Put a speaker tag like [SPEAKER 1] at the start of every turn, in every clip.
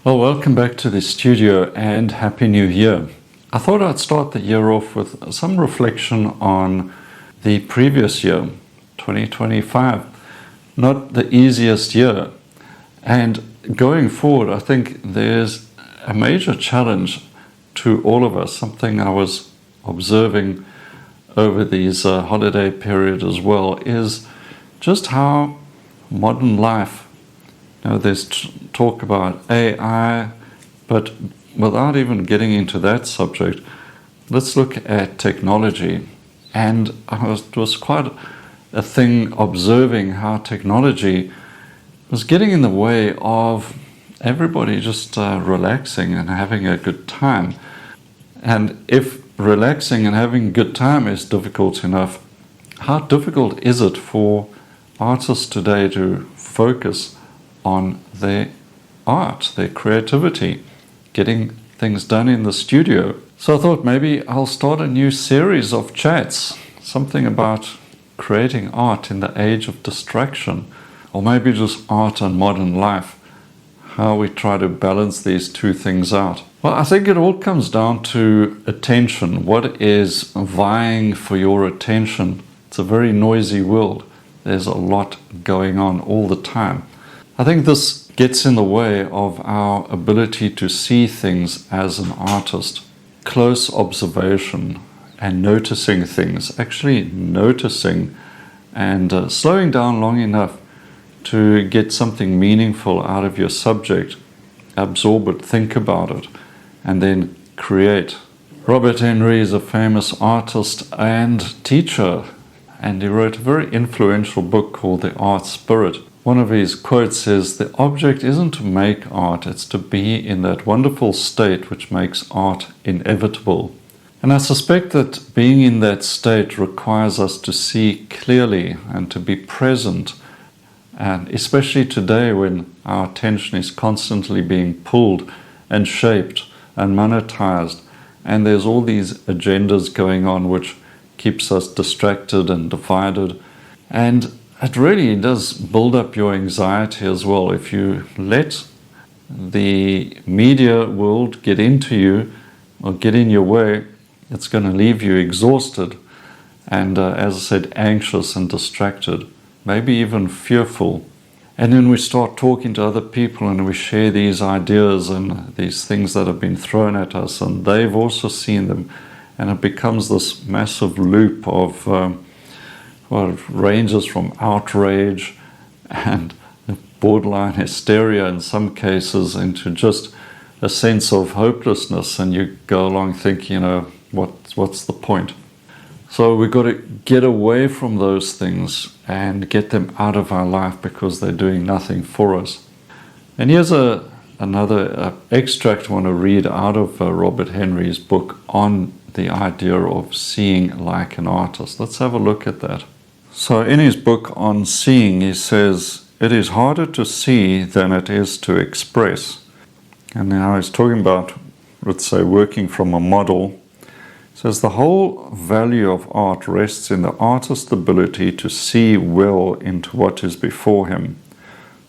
[SPEAKER 1] Well, welcome back to the studio and Happy New Year. I thought I'd start the year off with some reflection on the previous year, 2025. Not the easiest year. And going forward, I think there's a major challenge to all of us, something I was observing over these holiday period as well, is just how modern life, there's talk about AI, but without even getting into that subject, let's look at technology. And it was quite a thing observing how technology was getting in the way of everybody just relaxing and having a good time. And if relaxing and having a good time is difficult enough, how difficult is it for artists today to focus on their art, their creativity, getting things done in the studio? So I thought maybe I'll start a new series of chats, something about creating art in the age of distraction, or maybe just art and modern life, how we try to balance these two things out. Well, I think it all comes down to attention. What is vying for your attention? It's a very noisy world. There's a lot going on all the time. I think this gets in the way of our ability to see things as an artist. Close observation and noticing things, actually noticing and slowing down long enough to get something meaningful out of your subject, absorb it, think about it, and then create. Robert Henri is a famous artist and teacher, and he wrote a very influential book called The Art Spirit. One of his quotes is, "The object isn't to make art, it's to be in that wonderful state which makes art inevitable." And I suspect that being in that state requires us to see clearly and to be present. And especially today when our attention is constantly being pulled and shaped and monetized, and there's all these agendas going on which keeps us distracted and divided. And it really does build up your anxiety as well. If you let the media world get into you or get in your way, it's going to leave you exhausted and, as I said, anxious and distracted, maybe even fearful. And then we start talking to other people and we share these ideas and these things that have been thrown at us, and they've also seen them. And it becomes this massive loop of it ranges from outrage and borderline hysteria in some cases into just a sense of hopelessness, and you go along thinking, what's the point? So we've got to get away from those things and get them out of our life because they're doing nothing for us. And here's another extract I want to read out of Robert Henri's book on the idea of seeing like an artist. Let's have a look at that. So in his book on seeing, he says, "It is harder to see than it is to express." And now he's talking about, let's say, working from a model. He says, "The whole value of art rests in the artist's ability to see well into what is before him.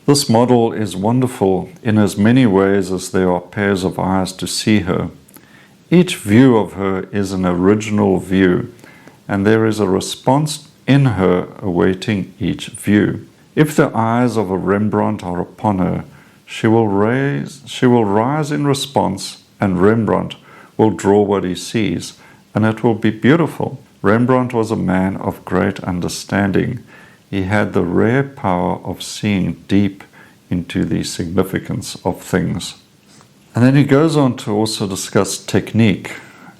[SPEAKER 1] This model is wonderful in as many ways as there are pairs of eyes to see her. Each view of her is an original view, and there is a response in her awaiting each view. If the eyes of a Rembrandt are upon her, she will rise in response, and Rembrandt will draw what he sees, and it will be beautiful. Rembrandt was a man of great understanding. He had the rare power of seeing deep into the significance of things." And then he goes on to also discuss technique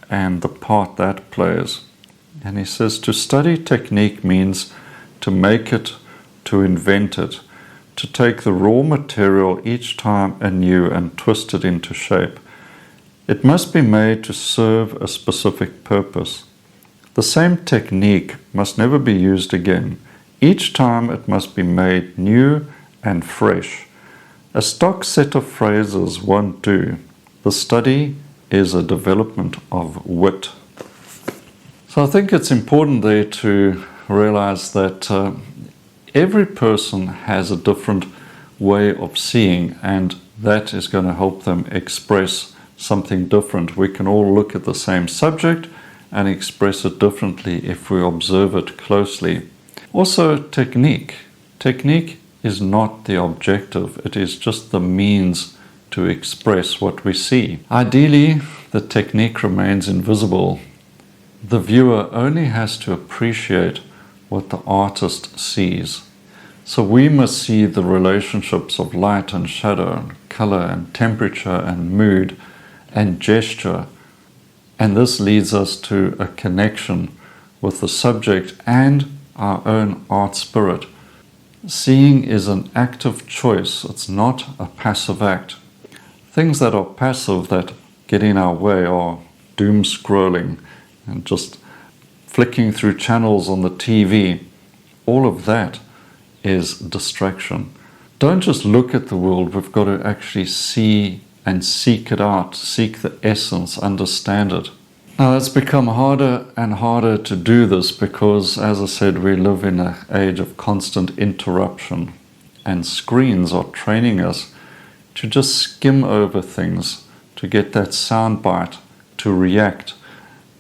[SPEAKER 1] and the part that plays. And he says, "To study technique means to make it, to invent it, to take the raw material each time anew and twist it into shape. It must be made to serve a specific purpose. The same technique must never be used again. Each time it must be made new and fresh. A stock set of phrases won't do. The study is a development of wit." So I think it's important there to realize that every person has a different way of seeing, and that is going to help them express something different. We can all look at the same subject and express it differently if we observe it closely. Also, technique. Technique is not the objective, it is just the means to express what we see. Ideally, the technique remains invisible. The viewer only has to appreciate what the artist sees. So we must see the relationships of light and shadow, and color and temperature and mood and gesture. And this leads us to a connection with the subject and our own art spirit. Seeing is an active choice, it's not a passive act. Things that are passive that get in our way are doom scrolling and just flicking through channels on the TV. All of that is distraction. Don't just look at the world, we've got to actually see and seek it out, seek the essence, understand it. Now it's become harder and harder to do this because, as I said, we live in an age of constant interruption, and screens are training us to just skim over things, to get that soundbite, to react,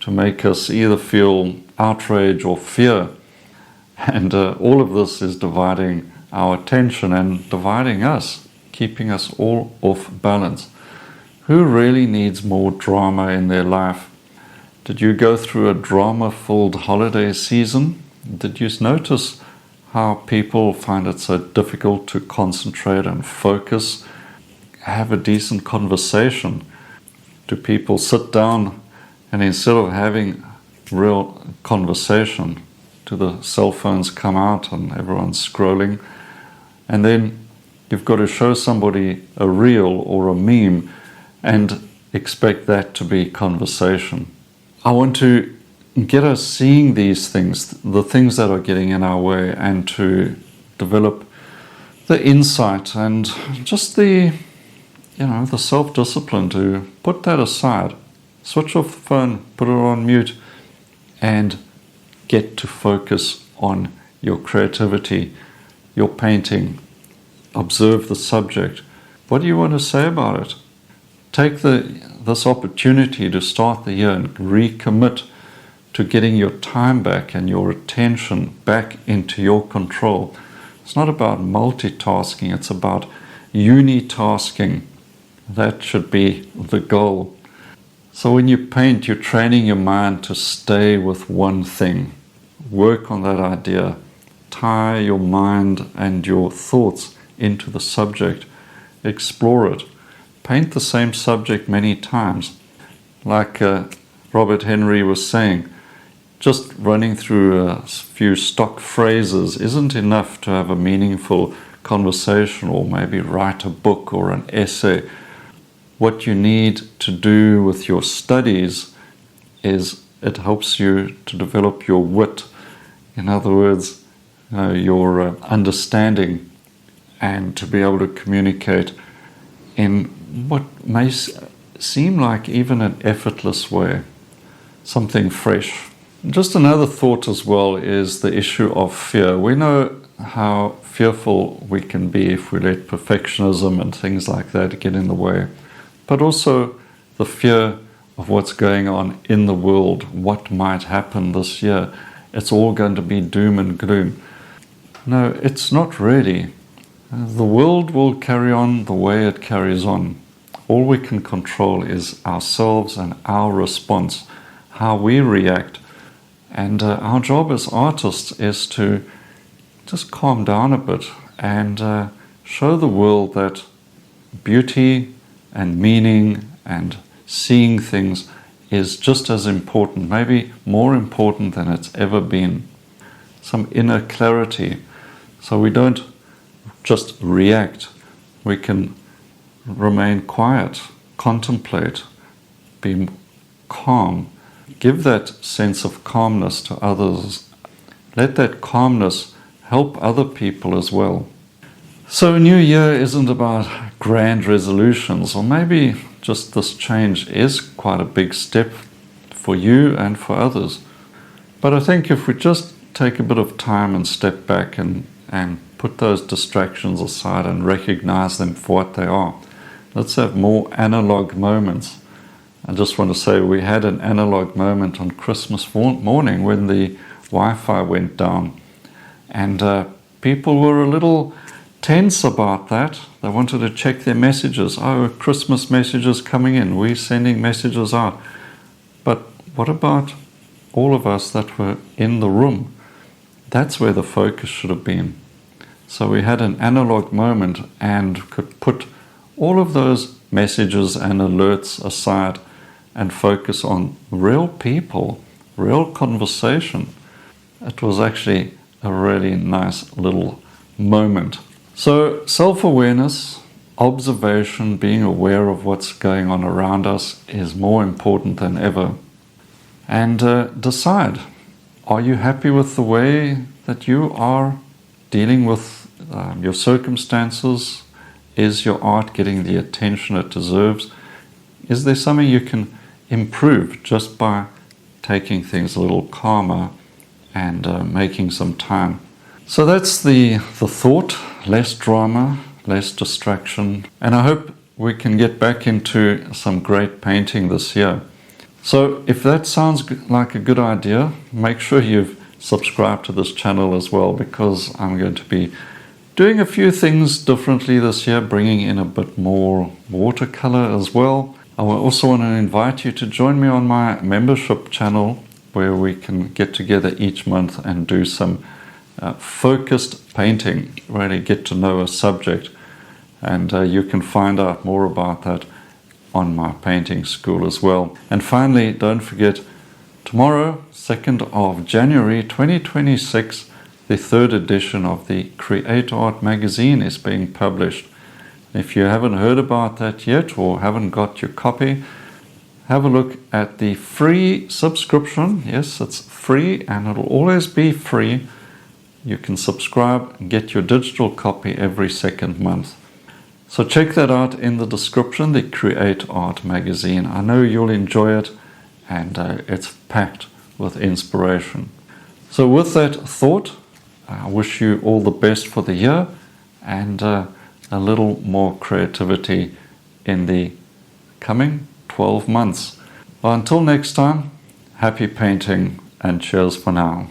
[SPEAKER 1] to make us either feel outrage or fear. And all of this is dividing our attention and dividing us, keeping us all off balance. Who really needs more drama in their life? Did you go through a drama-filled holiday season? Did you notice how people find it so difficult to concentrate and focus, have a decent conversation? Do people sit down and instead of having real conversation, do the cell phones come out and everyone's scrolling? And then you've got to show somebody a reel or a meme and expect that to be conversation. I want to get us seeing these things, the things that are getting in our way, and to develop the insight and just the self-discipline to put that aside, switch off the phone, put it on mute, and get to focus on your creativity, your painting. Observe the subject. What do you want to say about it? Take this opportunity to start the year and recommit to getting your time back and your attention back into your control. It's not about multitasking, it's about unitasking. That should be the goal. So when you paint, you're training your mind to stay with one thing. Work on that idea. Tie your mind and your thoughts into the subject. Explore it. Paint the same subject many times. Like Robert Henri was saying, just running through a few stock phrases isn't enough to have a meaningful conversation or maybe write a book or an essay. What you need to do with your studies is it helps you to develop your wit. In other words, your understanding, and to be able to communicate in what may seem like even an effortless way, something fresh. Just another thought as well is the issue of fear. We know how fearful we can be if we let perfectionism and things like that get in the way, but also the fear of what's going on in the world, what might happen this year. It's all going to be doom and gloom. No, it's not really. The world will carry on the way it carries on. All we can control is ourselves and our response, how we react. And our job as artists is to just calm down a bit and show the world that beauty and meaning and seeing things is just as important, maybe more important than it's ever been. Some inner clarity. So we don't just react. We can remain quiet, contemplate, be calm. Give that sense of calmness to others. Let that calmness help other people as well. So a new year isn't about grand resolutions, or maybe just this change is quite a big step for you and for others. But I think if we just take a bit of time and step back and put those distractions aside and recognize them for what they are, Let's have more analog moments. I just want to say we had an analog moment on Christmas morning when the Wi-Fi went down. And people were a little tense about that. They wanted to check their messages. Oh, Christmas messages coming in. We're sending messages out. But what about all of us that were in the room? That's where the focus should have been. So we had an analog moment and could put all of those messages and alerts aside and focus on real people, real conversation. It was actually a really nice little moment. So self-awareness, observation, being aware of what's going on around us is more important than ever. And decide, are you happy with the way that you are dealing with your circumstances? Is your art getting the attention it deserves? Is there something you can improve just by taking things a little calmer and making some time? So that's the thought, less drama, less distraction, and I hope we can get back into some great painting this year. So if that sounds like a good idea, make sure you've subscribed to this channel as well, because I'm going to be doing a few things differently this year, bringing in a bit more watercolor as well. I also want to invite you to join me on my membership channel, where we can get together each month and do some focused painting, really get to know a subject. And you can find out more about that on my painting school as well. And finally, don't forget, tomorrow, 2nd of January 2026, the 3rd edition of the Create Art magazine is being published. If you haven't heard about that yet or haven't got your copy, have a look at the free subscription. Yes, it's free and it'll always be free. You can subscribe and get your digital copy every 2nd month. So check that out in the description, the Create Art magazine. I know you'll enjoy it, and it's packed with inspiration. So with that thought, I wish you all the best for the year and a little more creativity in the coming 12 months. Well, until next time, happy painting and cheers for now.